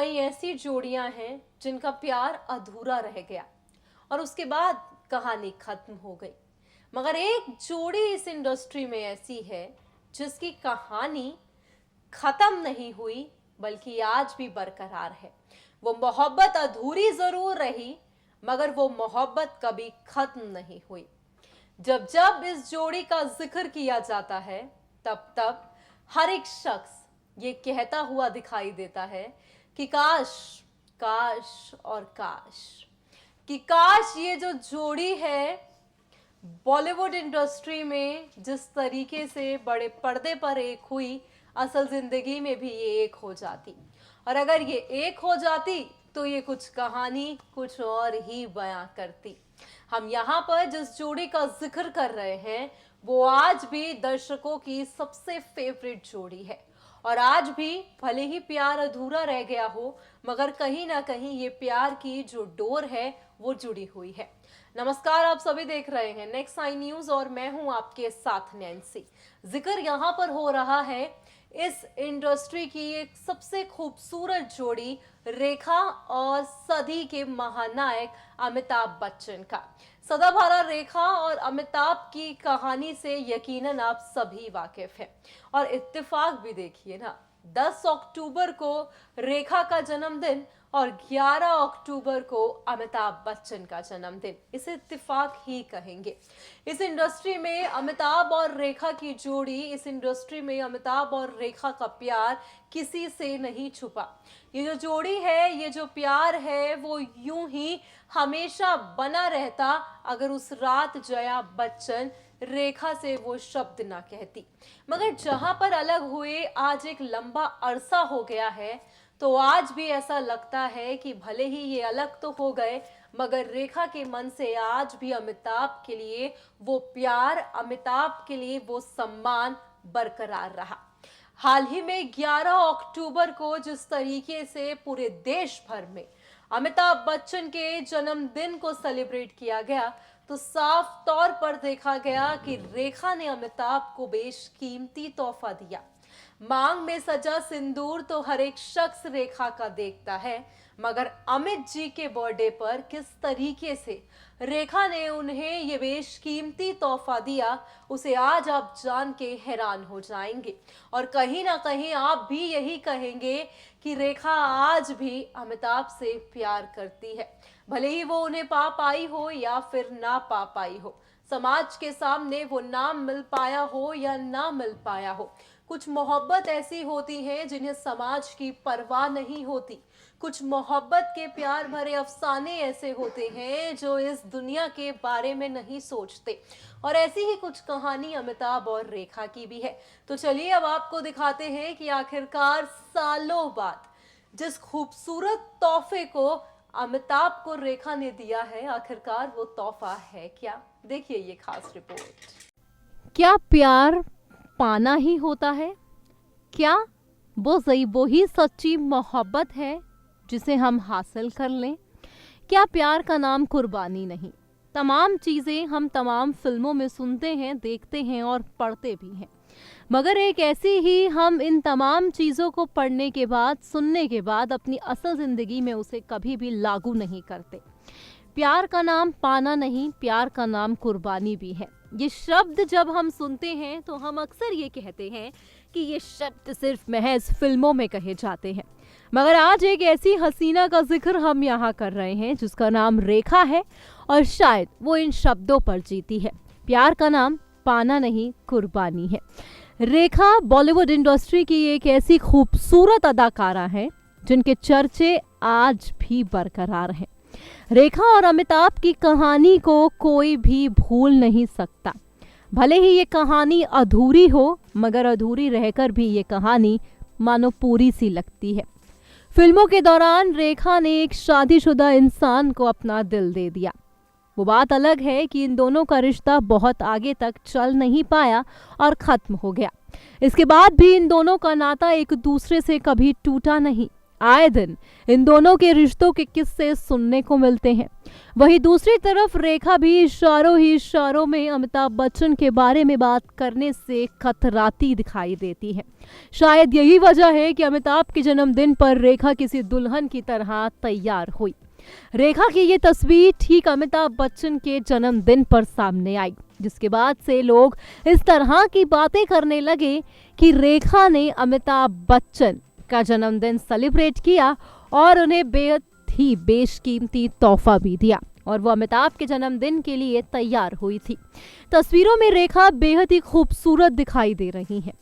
कई ऐसी जोड़ियां हैं जिनका प्यार अधूरा रह गया और उसके बाद कहानी खत्म हो गई। मगर एक जोड़ी इस इंडस्ट्री में ऐसी है जिसकी कहानी खत्म नहीं हुई बल्कि आज भी बरकरार है। वो मोहब्बत अधूरी जरूर रही मगर वो मोहब्बत कभी खत्म नहीं हुई। जब जब इस जोड़ी का जिक्र किया जाता है तब तब हर एक शख्स ये कहता हुआ दिखाई देता है कि काश काश और काश कि काश ये जो जोड़ी है बॉलीवुड इंडस्ट्री में जिस तरीके से बड़े पर्दे पर एक हुई, असल जिंदगी में भी ये एक हो जाती। और अगर ये एक हो जाती तो ये कुछ कहानी कुछ और ही बयां करती। हम यहाँ पर जिस जोड़ी का जिक्र कर रहे हैं वो आज भी दर्शकों की सबसे फेवरेट जोड़ी है और आज भी भले ही प्यार अधूरा रह गया हो मगर कहीं ना कहीं ये प्यार की जो डोर है वो जुड़ी हुई है। नमस्कार, आप सभी देख रहे हैं नेक्स्ट आई न्यूज और मैं हूं आपके साथ नैन्सी। जिक्र यहाँ पर हो रहा है इस इंडस्ट्री की एक सबसे खूबसूरत जोड़ी रेखा और सदी के महानायक अमिताभ बच्चन का। सदाबहार रेखा और अमिताभ की कहानी से यकीनन आप सभी वाकिफ हैं और इत्तेफाक भी देखिए ना, 10 अक्टूबर को रेखा का जन्मदिन और 11 अक्टूबर को अमिताभ बच्चन का जन्मदिन। इसे इत्तेफाक ही कहेंगे। इस इंडस्ट्री में अमिताभ और रेखा की जोड़ी, इस इंडस्ट्री में अमिताभ और रेखा का प्यार किसी से नहीं छुपा। ये जो जोड़ी है, ये जो प्यार है वो यूं ही हमेशा बना रहता अगर उस रात जया बच्चन रेखा से वो शब्द ना कहती। मगर जहां पर अलग हुए आज एक लंबा अरसा हो गया है तो आज भी ऐसा लगता है कि भले ही ये अलग तो हो गए मगर रेखा के मन से आज भी अमिताभ के लिए वो प्यार, अमिताभ के लिए वो सम्मान बरकरार रहा। हाल ही में 11 अक्टूबर को जिस तरीके से पूरे देश भर में अमिताभ बच्चन के जन्मदिन को सेलिब्रेट किया गया तो साफ तौर पर देखा गया कि रेखा ने अमिताभ को बेशकीमती तोहफा दिया। मांग में सजा सिंदूर तो हर एक शख्स रेखा का देखता है मगर अमित जी के बर्थडे पर किस तरीके से रेखा ने उन्हें ये बेशकीमती तोहफा दिया उसे आज आप जान के हैरान हो जाएंगे और कहीं ना कहीं आप भी यही कहेंगे कि रेखा आज भी अमिताभ से प्यार करती है। भले ही वो उन्हें पा पाई हो या फिर ना पा पाई हो, समाज के सामने वो ना मिल पाया हो या ना मिल पाया हो। कुछ मोहब्बत ऐसी होती है जिन्हें समाज की परवाह नहीं होती। कुछ मोहब्बत के प्यार भरे अफसाने ऐसे होते हैं जो इस दुनिया के बारे में नहीं सोचते और ऐसी ही कुछ कहानी अमिताभ और रेखा की भी है। तो चलिए अब आपको दिखाते हैं कि आखिरकार सालों बाद जिस खूबसूरत तोहफे को अमिताभ को रेखा ने दिया है, आखिरकार वो तोहफा है क्या। देखिए ये खास रिपोर्ट। क्या प्यार पाना ही होता है? क्या वो ही सच्ची मोहब्बत है जिसे हम हासिल कर लें? क्या प्यार का नाम कुर्बानी नहीं? तमाम चीज़ें हम तमाम फिल्मों में सुनते हैं, देखते हैं और पढ़ते भी हैं, मगर एक ऐसी ही हम इन तमाम चीज़ों को पढ़ने के बाद, सुनने के बाद अपनी असल ज़िंदगी में उसे कभी भी लागू नहीं करते। प्यार का नाम पाना नहीं, प्यार का नाम कुर्बानी भी है। ये शब्द जब हम सुनते हैं तो हम अक्सर ये कहते हैं कि ये शब्द सिर्फ महज फिल्मों में कहे जाते हैं, मगर आज एक ऐसी हसीना का जिक्र हम यहाँ कर रहे हैं जिसका नाम रेखा है और शायद वो इन शब्दों पर जीती है। प्यार का नाम पाना नहीं, कुर्बानी है। रेखा बॉलीवुड इंडस्ट्री की एक ऐसी खूबसूरत अदाकारा है जिनके चर्चे आज भी बरकरार हैं। रेखा और अमिताभ की कहानी को कोई भी भूल नहीं सकता। भले ही ये कहानी अधूरी हो मगर अधूरी रहकर भी ये कहानी मानो पूरी सी लगती है। फिल्मों के दौरान रेखा ने एक शादीशुदा इंसान को अपना दिल दे दिया। वो बात अलग है कि इन दोनों का रिश्ता बहुत आगे तक चल नहीं पाया और ख़त्म हो गया। इसके बाद भी इन दोनों का नाता एक दूसरे से कभी टूटा नहीं। आए दिन इन दोनों के रिश्तों के किस्से सुनने को मिलते हैं। वहीं दूसरी तरफ रेखा भी इशारों ही इशारों में अमिताभ बच्चन के बारे में बात करने से कतराती दिखाई देती है। शायद यही वजह है कि अमिताभ के जन्मदिन पर रेखा किसी दुल्हन की तरह तैयार हुई। रेखा की ये तस्वीर ठीक अमिताभ बच्चन के जन्मदिन पर सामने आई, जिसके बाद से लोग इस तरह की बातें करने लगे कि रेखा ने अमिताभ बच्चन का जन्मदिन सेलिब्रेट किया और उन्हें बेहद ही बेशकीमती तोहफा भी दिया और वो अमिताभ के जन्मदिन के लिए तैयार हुई थी। तस्वीरों में रेखा बेहद ही खूबसूरत दिखाई दे रही हैं।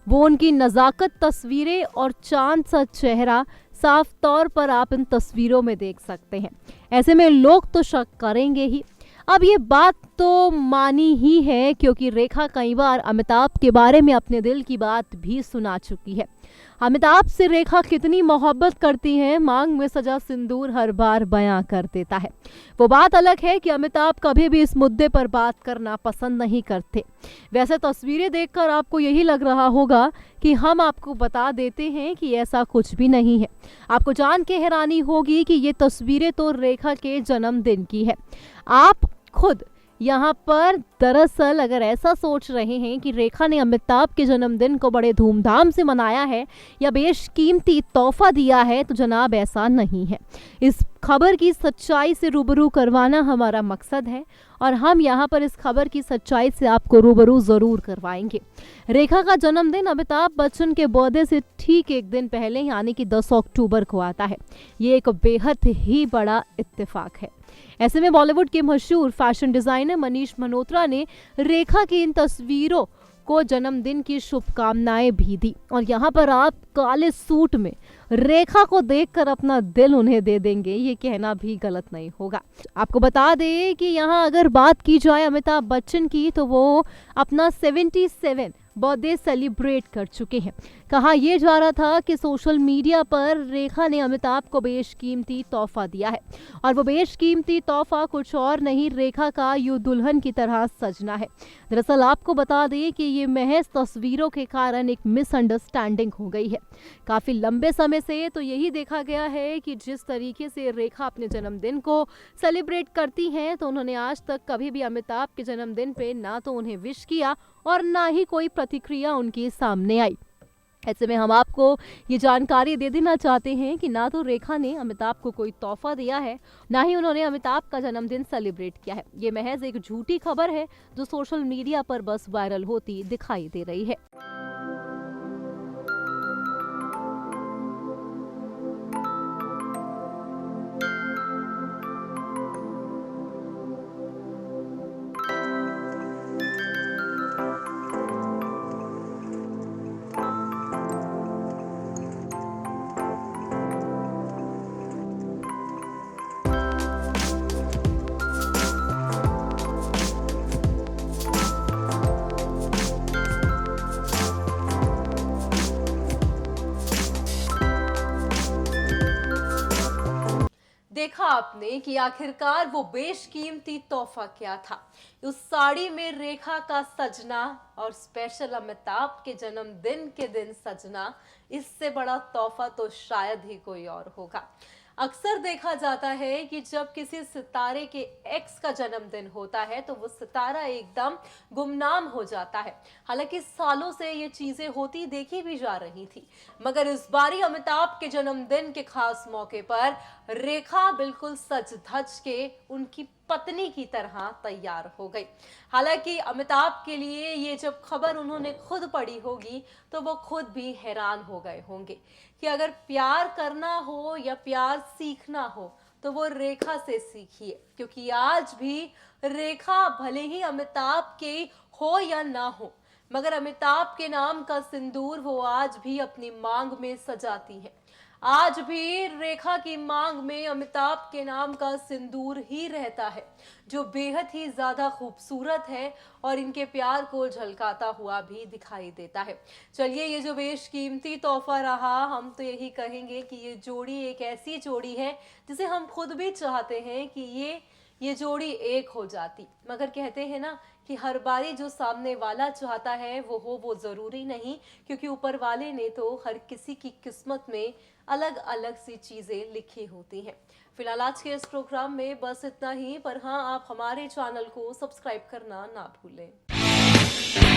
वो उनकी नज़ाकत तस्वीरें और चांद सा चेहरा साफ तौर पर आप इन तस्वीरों में देख सकते हैं। ऐसे में लोग तो शक करेंगे ही। अब ये बात तो मानी ही है क्योंकि रेखा कई बार अमिताभ के बारे में अपने दिल की बात भी सुना चुकी है। अमिताभ से रेखा कितनी मोहब्बत करती है, मांग में सजा सिंदूर हर बार बयां कर देता है। वो बात अलग है कि अमिताभ कभी भी इस मुद्दे पर बात करना पसंद नहीं करते। वैसे तस्वीरें देखकर आपको यही लग रहा होगा कि हम आपको बता देते हैं कि ऐसा कुछ भी नहीं है। आपको जान के हैरानी होगी कि ये तस्वीरें तो रेखा के जन्मदिन की है। आप खुद यहाँ पर दरअसल अगर ऐसा सोच रहे हैं कि रेखा ने अमिताभ के जन्मदिन को बड़े धूमधाम से मनाया है या बेशकीमती तोहफा दिया है, तो जनाब ऐसा नहीं है। इस खबर की सच्चाई से रूबरू करवाना हमारा मकसद है और हम यहाँ पर इस खबर की सच्चाई से आपको रूबरू ज़रूर करवाएंगे। रेखा का जन्मदिन अमिताभ बच्चन के बर्थडे से ठीक एक दिन पहले यानी कि 10 अक्टूबर को आता है। ये एक बेहद ही बड़ा इत्तेफाक है। ऐसे में बॉलीवुड के मशहूर फैशन डिजाइनर मनीष मल्होत्रा ने रेखा की इन तस्वीरों को जन्मदिन की शुभकामनाएं भी दी और यहाँ पर आप काले सूट में रेखा को देखकर अपना दिल उन्हें दे देंगे, ये कहना भी गलत नहीं होगा। आपको बता दें कि यहाँ अगर बात की जाए अमिताभ बच्चन की तो वो अपना 77 बर्थडे सेलिब्रेट कर चुके हैं। कहा यह जा रहा था कि सोशल मीडिया पर रेखा ने अमिताभ को बेशकीमती तोहफा दिया है और वो बेशकीमती तोहफा कुछ और नहीं, रेखा का यूं दुल्हन की तरह सजना है। दरअसल आपको बता दें कि ये महज तस्वीरों के कारण एक मिसअंडरस्टैंडिंग हो गई है। काफ़ी लंबे समय से तो यही देखा गया है कि जिस तरीके से रेखा अपने जन्मदिन को सेलिब्रेट करती हैं, तो उन्होंने आज तक कभी भी अमिताभ के जन्मदिन पे ना तो उन्हें विश किया और ना ही कोई प्रतिक्रिया उनके सामने आई। ऐसे में हम आपको ये जानकारी दे देना चाहते हैं कि ना तो रेखा ने अमिताभ को कोई तोहफा दिया है, ना ही उन्होंने अमिताभ का जन्मदिन सेलिब्रेट किया है। ये महज एक झूठी खबर है जो सोशल मीडिया पर बस वायरल होती दिखाई दे रही है। देखा आपने कि आखिरकार वो बेशकीमती तोहफा क्या था। उस साड़ी में रेखा का सजना और स्पेशल अमिताभ के जन्मदिन के दिन सजना, इससे बड़ा तोहफा तो शायद ही कोई और होगा। अक्सर देखा जाता है कि जब किसी सितारे के एक्स का जन्मदिन होता है तो वो सितारा एकदम गुमनाम हो जाता है। हालांकि सालों से ये चीजें होती देखी भी जा रही थी, मगर इस बारी अमिताभ के जन्मदिन के खास मौके पर रेखा बिल्कुल सज धज के उनकी पत्नी की तरह तैयार हो गई। हालांकि अमिताभ के लिए ये जब खबर उन्होंने खुद पढ़ी होगी तो वो खुद भी हैरान हो गए होंगे कि अगर प्यार करना हो या प्यार सीखना हो तो वो रेखा से सीखिए, क्योंकि आज भी रेखा भले ही अमिताभ के हो या ना हो, मगर अमिताभ के नाम का सिंदूर वो आज भी अपनी मांग में सजाती है। आज भी रेखा की मांग में अमिताभ के नाम का सिंदूर ही रहता है, जो बेहद ही ज्यादा खूबसूरत है और इनके प्यार को झलकाता हुआ भी दिखाई देता है। चलिए, ये जो बेशकीमती तोहफा रहा, हम तो यही कहेंगे कि ये जोड़ी एक ऐसी जोड़ी है जिसे हम खुद भी चाहते हैं कि ये ये जोड़ी एक हो जाती। मगर कहते हैं ना कि हर बारी जो सामने वाला चाहता है वो जरूरी नहीं, क्योंकि ऊपर वाले ने तो हर किसी की किस्मत में अलग अलग सी चीजें लिखी होती हैं। फिलहाल आज के इस प्रोग्राम में बस इतना ही, पर हाँ, आप हमारे चैनल को सब्सक्राइब करना ना भूलें।